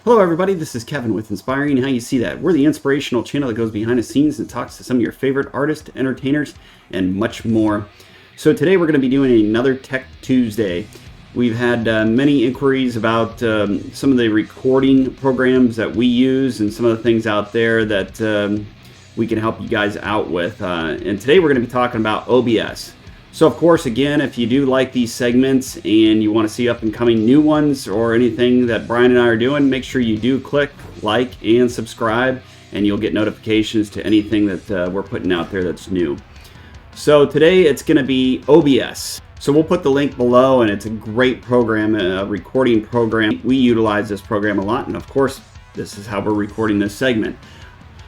Hello everybody, this is Kevin with Inspiring How You See That. We're the inspirational channel that goes behind the scenes and talks to some of your favorite artists, entertainers, and much more. So today we're going to be doing another Tech Tuesday. We've had many inquiries about some of the recording programs that we use and some of the things out there that we can help you guys out with. And today we're going to be talking about OBS. So of course, again, if you do like these segments and you want to see up and coming new ones or anything that Brian and I are doing, make sure you do click like and subscribe, and you'll get notifications to anything that we're putting out there that's new. So today it's going to be OBS. So we'll put the link below, and it's a great program, a recording program. We utilize this program a lot, and of course, this is how we're recording this segment.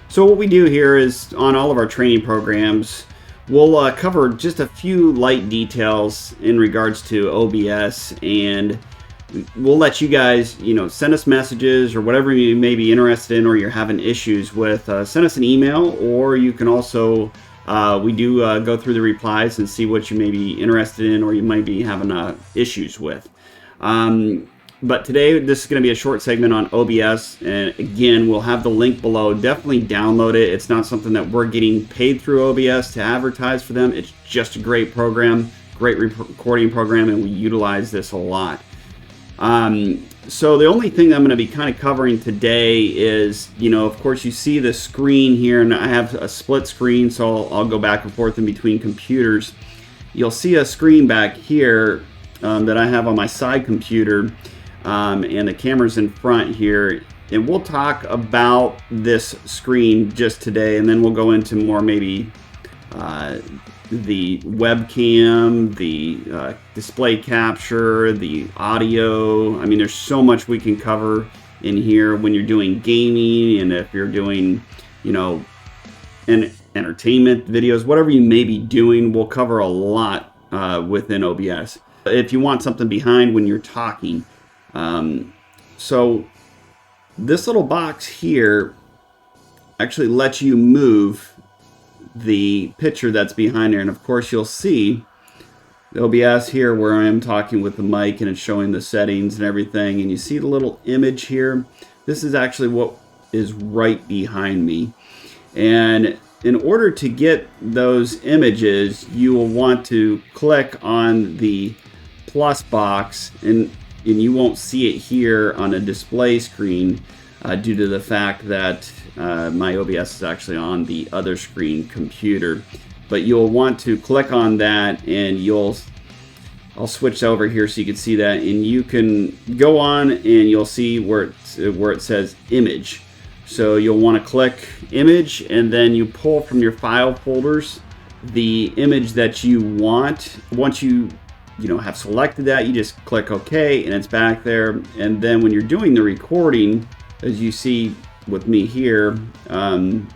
So what we do here is on all of our training programs, we'll cover just a few light details in regards to OBS, and we'll let you guys, send us messages or whatever you may be interested in or you're having issues with. Send us an email, or you can also, we do go through the replies and see what you may be interested in or you might be having issues with. But today, this is going to be a short segment on OBS, and again, we'll have the link below. Definitely download it. It's not something that we're getting paid through OBS to advertise for them. It's just a great program, great recording program, and we utilize this a lot. So the only thing I'm going to be kind of covering today is, of course, you see the screen here, and I have a split screen, so I'll go back and forth in between computers. You'll see a screen back here that I have on my side computer. And the camera's in front here, and we'll talk about this screen just today, and then we'll go into more maybe the webcam, the display capture, the audio. I mean, there's so much we can cover in here when you're doing gaming, and if you're doing, entertainment videos, whatever you may be doing, we'll cover a lot within OBS. If you want something behind when you're talking, so this little box here actually lets you move the picture that's behind there, and of course you'll see the OBS here where I am talking with the mic and it's showing the settings and everything, and you see the little image here. This is actually what is right behind me, and in order to get those images, you will want to click on the plus box, and you won't see it here on a display screen due to the fact that my OBS is actually on the other screen computer. But you'll want to click on that, and I'll switch over here so you can see that, and you can go on and you'll see where it says image. So you'll want to click image, and then you pull from your file folders the image that you want. Once you have selected that, you just click OK, and it's back there. And then when you're doing the recording, as you see with me here on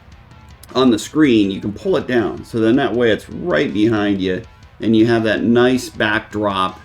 the screen, you can pull it down. So then that way it's right behind you, and you have that nice backdrop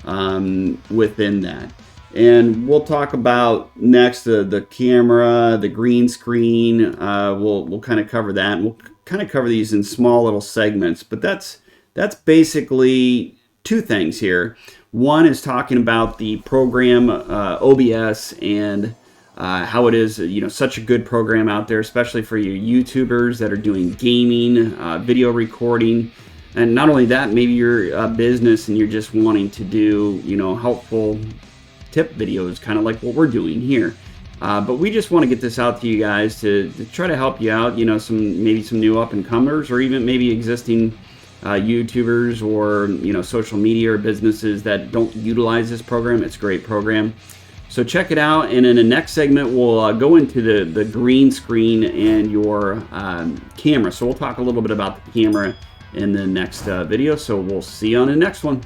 within that. And we'll talk about next the camera, the green screen. We'll kind of cover that, and we'll kind of cover these in small little segments. But that's basically two things here. One is talking about the program OBS and how it is, such a good program out there, especially for your YouTubers that are doing gaming, video recording. And not only that, maybe you're a business and you're just wanting to do, helpful tip videos, kind of like what we're doing here. But we just want to get this out to you guys to try to help you out, maybe some new up-and-comers, or even maybe existing YouTubers or social media or businesses that don't utilize this program. It's a great program, so check it out. And in the next segment, we'll go into the green screen and your camera. So we'll talk a little bit about the camera in the next video. So we'll see you on the next one.